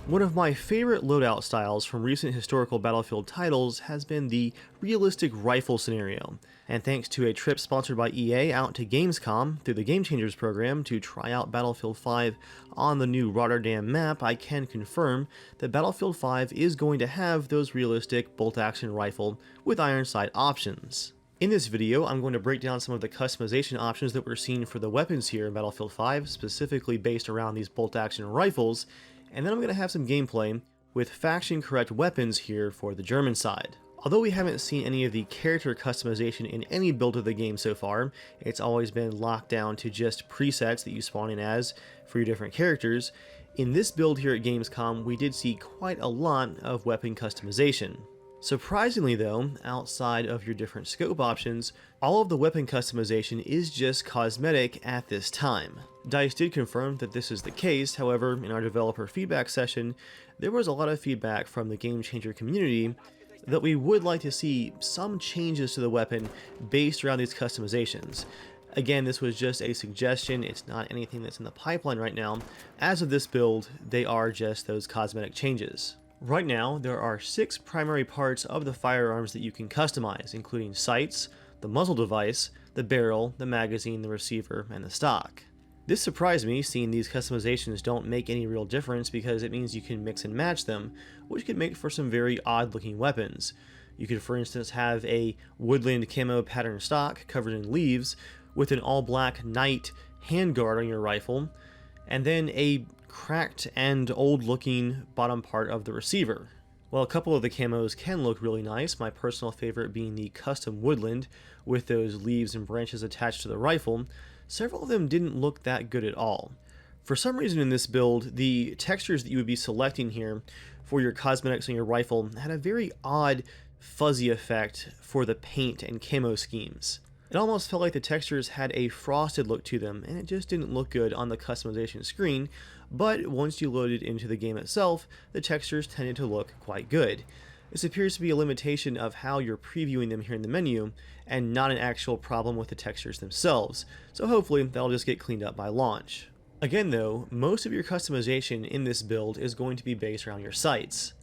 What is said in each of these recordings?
One of my favorite loadout styles from recent historical Battlefield titles has been the realistic rifle scenario, and thanks to a trip sponsored by EA out to Gamescom through the Game Changers program to try out Battlefield 5 on the new Rotterdam map, I can confirm that Battlefield 5 is going to have those realistic bolt-action rifle with iron sight options. In this video, I'm going to break down some of the customization options that we're seeing for the weapons here in Battlefield 5, specifically based around these bolt-action rifles, and then I'm going to have some gameplay with faction-correct weapons here for the German side. Although we haven't seen any of the character customization in any build of the game so far, it's always been locked down to just presets that you spawn in as for your different characters. In this build here at Gamescom, we did see quite a lot of weapon customization. Surprisingly though, outside of your different scope options, all of the weapon customization is just cosmetic at this time. DICE did confirm that this is the case, however, in our developer feedback session, there was a lot of feedback from the Game Changer community that we would like to see some changes to the weapon based around these customizations. Again, this was just a suggestion, it's not anything that's in the pipeline right now. As of this build, they are just those cosmetic changes. Right now, there are 6 primary parts of the firearms that you can customize, including sights, the muzzle device, the barrel, the magazine, the receiver, and the stock. This surprised me, seeing these customizations don't make any real difference because it means you can mix and match them, which could make for some very odd looking weapons. You could for instance have a woodland camo pattern stock covered in leaves with an all black knight handguard on your rifle, and then a cracked and old looking bottom part of the receiver. While a couple of the camos can look really nice, my personal favorite being the custom woodland with those leaves and branches attached to the rifle, several of them didn't look that good at all. For some reason in this build, the textures that you would be selecting here for your cosmetics on your rifle had a very odd fuzzy effect for the paint and camo schemes. It almost felt like the textures had a frosted look to them, and it just didn't look good on the customization screen, but once you loaded into the game itself, the textures tended to look quite good. This appears to be a limitation of how you're previewing them here in the menu, and not an actual problem with the textures themselves, so hopefully that'll just get cleaned up by launch. Again though, most of your customization in this build is going to be based around your sights.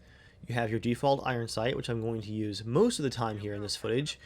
You have your default iron sight, which I'm going to use most of the time here in this footage.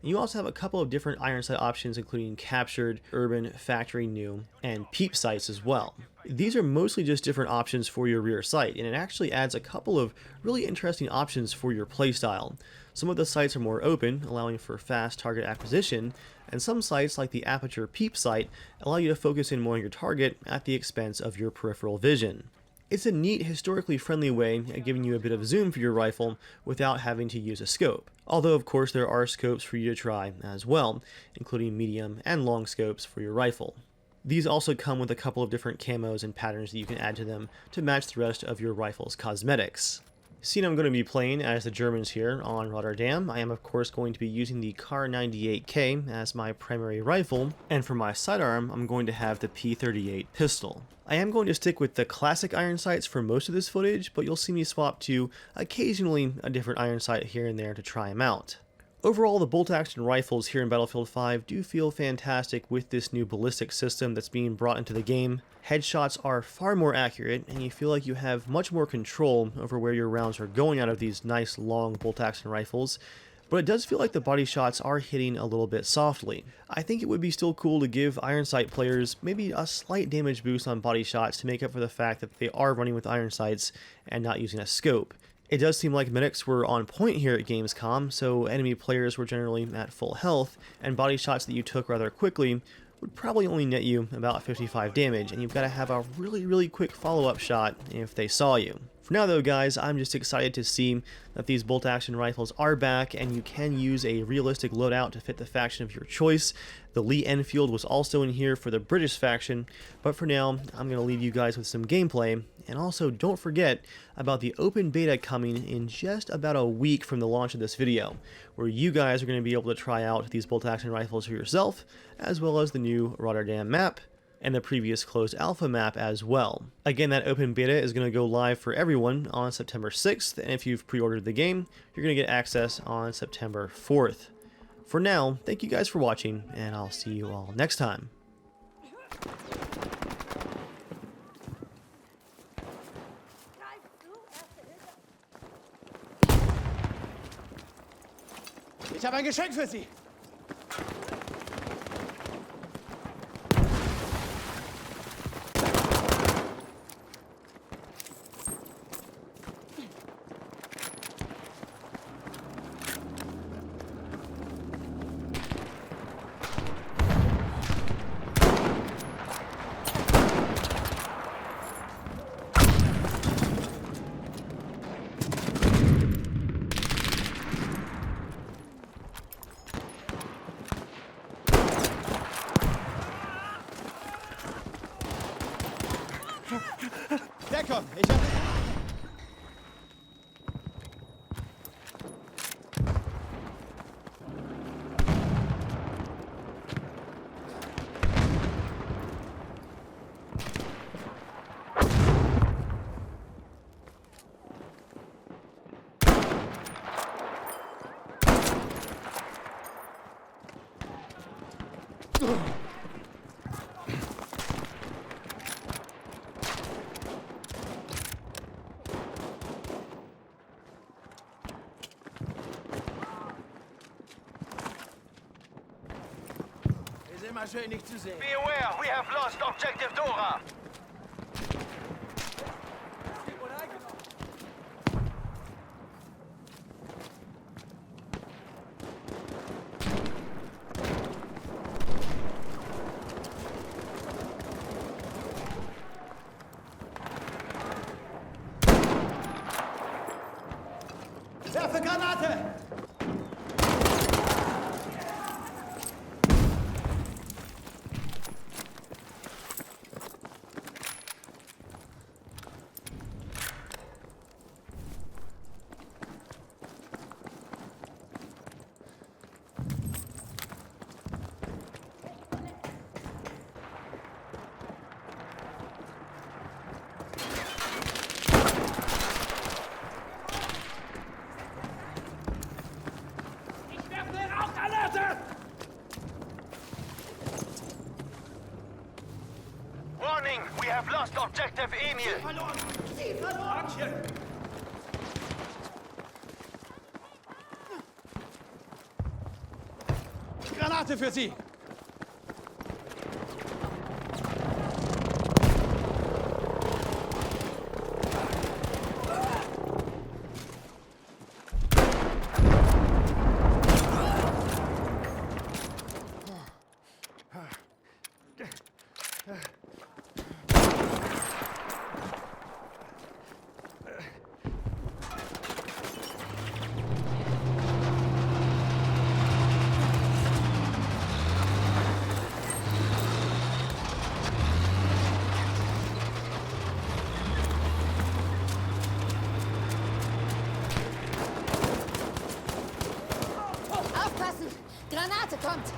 You also have a couple of different iron sight options, including captured, urban, factory new, and peep sights as well. These are mostly just different options for your rear sight, and it actually adds a couple of really interesting options for your playstyle. Some of the sights are more open, allowing for fast target acquisition, and some sights, like the aperture peep sight, allow you to focus in more on your target at the expense of your peripheral vision. It's a neat, historically friendly way at giving you a bit of zoom for your rifle without having to use a scope. Although of course there are scopes for you to try as well, including medium and long scopes for your rifle. These also come with a couple of different camos and patterns that you can add to them to match the rest of your rifle's cosmetics. Seeing I'm going to be playing as the Germans here on Rotterdam, I am of course going to be using the KAR98K as my primary rifle, and for my sidearm I'm going to have the P38 pistol. I am going to stick with the classic iron sights for most of this footage, but you'll see me swap to occasionally a different iron sight here and there to try them out. Overall, the bolt-action rifles here in Battlefield 5 do feel fantastic with this new ballistic system that's being brought into the game. Headshots are far more accurate, and you feel like you have much more control over where your rounds are going out of these nice long bolt-action rifles, but it does feel like the body shots are hitting a little bit softly. I think it would be still cool to give iron sight players maybe a slight damage boost on body shots to make up for the fact that they are running with iron sights and not using a scope. It does seem like medics were on point here at Gamescom, so enemy players were generally at full health, and body shots that you took rather quickly would probably only net you about 55 damage, and you've got to have a really quick follow-up shot if they saw you. For now though guys, I'm just excited to see that these bolt-action rifles are back and you can use a realistic loadout to fit the faction of your choice. The Lee Enfield was also in here for the British faction, but for now I'm going to leave you guys with some gameplay, and also don't forget about the open beta coming in just about a week from the launch of this video, where you guys are going to be able to try out these bolt-action rifles for yourself, as well as the new Rotterdam map, and the previous closed alpha map as well. Again, that open beta is going to go live for everyone on September 6th, and if you've pre-ordered the game, you're going to get access on September 4th. For now, thank you guys for watching, and I'll see you all next time. Ich habe ein Geschenk für Sie. Deckung, ich habe... Ist immer schön, dich zu sehen. Beware, we have lost objective Dora. Werfe Granate! Warning, we have lost objective Emil. Verloren! Sie verloren! Granate für Sie! Aufpassen! Granate kommt!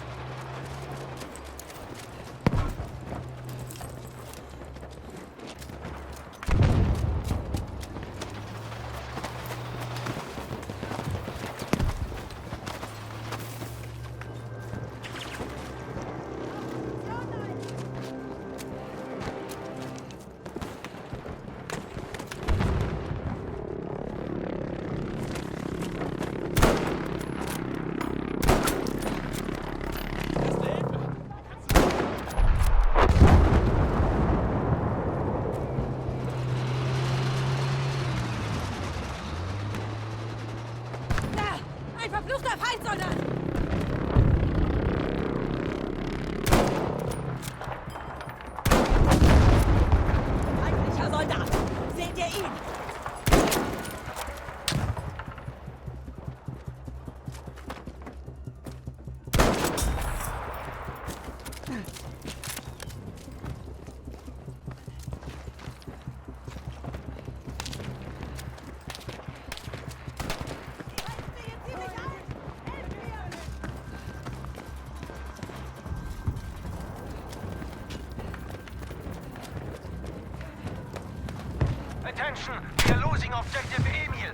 Ein verfluchter Feindsoldat! Feindlicher Soldat! Seht ihr ihn? Attention, we are losing objective Emil.